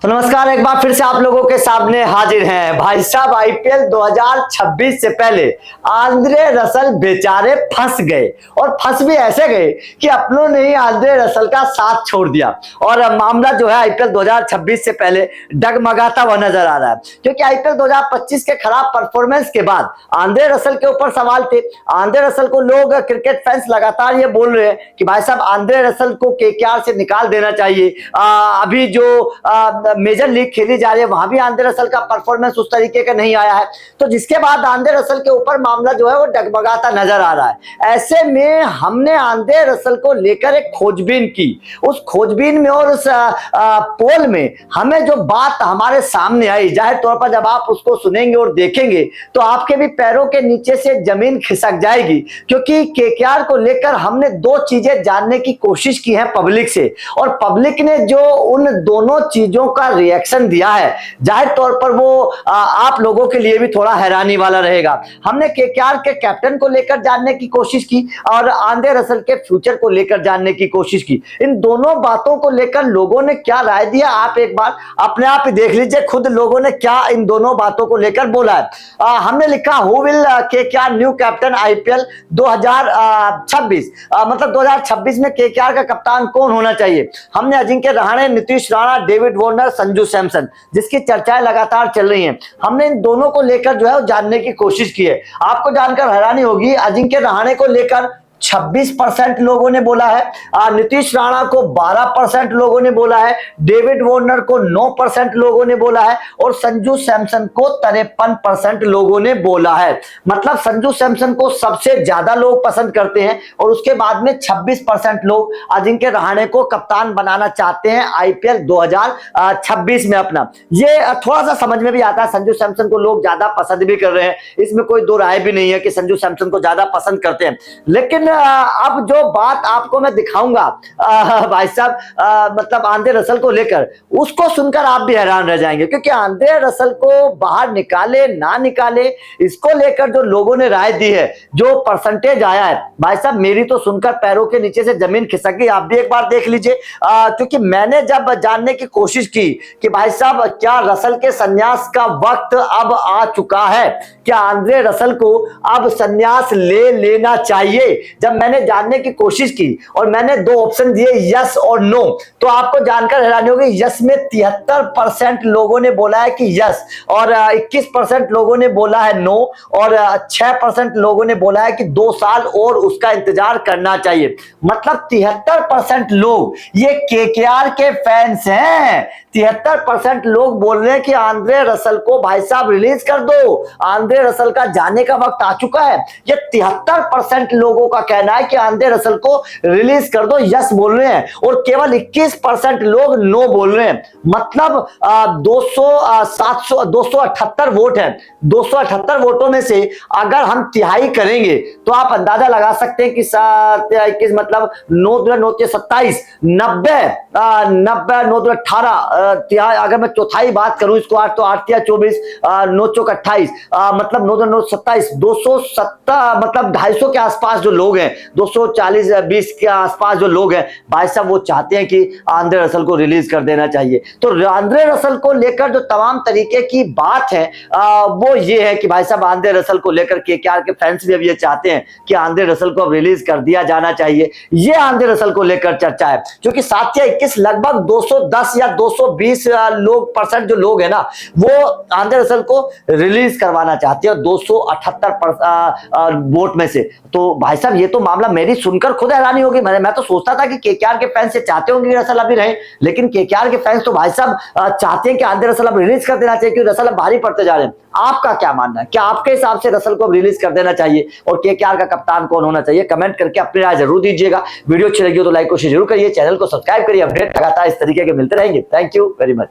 तो नमस्कार, एक बार फिर से आप लोगों के सामने हाजिर हैं। भाई साहब, आईपीएल 2026 से पहले आंद्रे रसल बेचारे फंस गए, और फंस भी ऐसे गए कि अपनों ने ही आंद्रे रसल का साथ छोड़ दिया। और मामला जो है आईपीएल 2026 से पहले डगमगाता हुआ नजर आ रहा है, क्योंकि आईपीएल 2025 के खराब परफॉर्मेंस के बाद आंद्रे रसल के ऊपर सवाल थे। आंद्रे रसल को लोग, क्रिकेट फैंस लगातार ये बोल रहे हैं कि भाई साहब आंद्रे रसल को केकेआर से निकाल देना चाहिए। अभी जो मेजर लीग खेली जा रही है वहां भी आंद्रे रसल का परफॉर्मेंस उस तरीके का नहीं आया है, तो जिसके बाद आंद्रे रसल के ऊपर मामला जो है वो डगमगाता नजर आ रहा है। ऐसे में हमने आंद्रे रसल को लेकर एक खोजबीन की। उस खोजबीन में और उस पोल में हमें जो बात हमारे सामने आई, जाहिर तौर पर जब आप उसको सुनेंगे और देखेंगे तो आपके भी पैरों के नीचे से जमीन खिसक जाएगी, क्योंकि केकेआर को लेकर हमने दो चीजें जानने की कोशिश की है पब्लिक से, और पब्लिक ने जो उन दोनों चीजों का रिएक्शन दिया है, जाहिर तौर पर वो आप लोगों के लिए भी थोड़ा हैरानी वाला रहेगा। हमने केकेआर के कैप्टन को लेकर जानने की कोशिश की और आंद्रे रसल के फ्यूचर को लेकर जानने की कोशिश की। इन दोनों बातों को लेकर लोगों ने क्या राय दिया, आप एक बार अपने आप ही देख लीजिए खुद लोगों ने क्या इन दोनों बातों को लेकर बोला है। हमने लिखा, who will KKR new captain IPL 2026, मतलब 2026 में केकेआर का कप्तान कौन होना चाहिए। हमने अजिंक्य रहाणे, नीतीश राणा, डेविड वार्नर, संजू सैमसन, जिसकी चर्चाएं लगातार चल रही हैं, हमने इन दोनों को लेकर जो है जानने की कोशिश की है। आपको जानकर हैरानी होगी, अजिंक्य रहाणे को लेकर 26% लोगों ने बोला है, नीतीश राणा को 12% लोगों ने बोला है, डेविड वार्नर को 9% लोगों ने बोला है, और संजू सैमसन को 53% लोगों ने बोला है। मतलब संजू सैमसन को सबसे ज्यादा लोग पसंद करते हैं, और उसके बाद में 26% लोग अजिंक्य रहाणे को कप्तान बनाना चाहते हैं आईपीएल 2026 में अपना। ये थोड़ा सा समझ में भी आता है, संजू सैमसन को लोग ज्यादा पसंद भी कर रहे हैं, इसमें कोई दो राय भी नहीं है कि संजू सैमसन को ज्यादा पसंद करते हैं। लेकिन अब जो बात आपको मैं दिखाऊंगा भाई साहब, मतलब आंद्रे रसल को लेकर, उसको सुनकर आप भी हैरान रह जाएंगे, क्योंकि आंद्रे रसल को बाहर निकाले ना निकाले, इसको लेकर जो लोगों ने राय दी है, जो परसेंटेज आया है, भाई साहब मेरी तो सुनकर पैरों के नीचे से जमीन खिसक गई। आप भी एक बार देख लीजिए, क्योंकि मैंने जब जानने की कोशिश की कि भाई साहब क्या रसल के संन्यास का वक्त अब आ चुका है, क्या आंद्रे रसल को अब संन्यास ले लेना चाहिए, जब मैंने जानने की कोशिश की और मैंने दो ऑप्शन दिए, यस और नो, तो आपको जानकर हैरानी होगी, यस में 73% लोगों ने बोला है कि यस, और 21% लोगों ने बोला है नो, और 6% लोगों ने बोला है कि 2 साल और उसका इंतजार करना चाहिए। मतलब 73% लोग ये केकेआर के फैंस हैं। 73% लोग बोल रहे हैं कि आंद्रे रसल को भाई साहब रिलीज कर दो, आंद्रे रसल का जाने का वक्त आ चुका है। ये 73% लोगों का कहना है कि आंद्रे रसल को रिलीज कर दो, यस बोल रहे हैं, और केवल 21% लोग नो बोल रहे हैं। मतलब 278 वोट है। 278 वोटों में से अगर हम तिहाई करेंगे तो आप अंदाजा लगा सकते हैं कि 21 मतलब 9 9 27 90 90 9 18 तिहाई, अगर मैं चौथाई बात करूं इसको 8 तो 8 या 24 9 चौक 28, मतलब 9 9 27 270, मतलब 250 के आसपास जो लोग हैं, 240 20 के आसपास जो लोग हैं, भाई साहब वो चाहते हैं कि आंद्रे रसल को रिलीज कर देना चाहिए। तो आंद्रे रसल को लेकर जो तमाम तरीके की बात है वो ये है कि भाई साहब आंद्रे रसल को लेकर केकेआर के फैंस भी अब ये चाहते हैं कि आंद्रे रसल को अब रिलीज कर दिया जाना चाहिए। ये आंद्रे रसल को लेकर चर्चा है, क्योंकि 7 या 21 लगभग 210 या 220 % जो लोग हैं ना, वो आंद्रे रसल को रिलीज करवाना चाहते हैं 278 वोट में से। तो भाई साहब ये तो मामला मेरी सुनकर खुद हैरानी होगी। मैं तो सोचता था कि केकेआर के फैंस से चाहते होंगे कि रसल अभी रहे, लेकिन केकेआर के फैंस तो भाई साहब चाहते हैं कि आंद्रे रसल अब रिलीज कर देना चाहिए, क्योंकि रसल अब भारी पड़ते जा रहे हैं। आपका क्या मानना है, क्या आपके हिसाब से रसल को अब रिलीज कर देना चाहिए, और केकेआर का कप्तान कौन होना चाहिए? कमेंट करके अपनी राय जरूर दीजिएगा। वीडियो अच्छी लगी हो तो लाइक कोशिश जरूर करिए, चैनल को सब्सक्राइब करिए, अपडेट लगातार इस तरीके के मिलते रहेंगे। Thank you very much.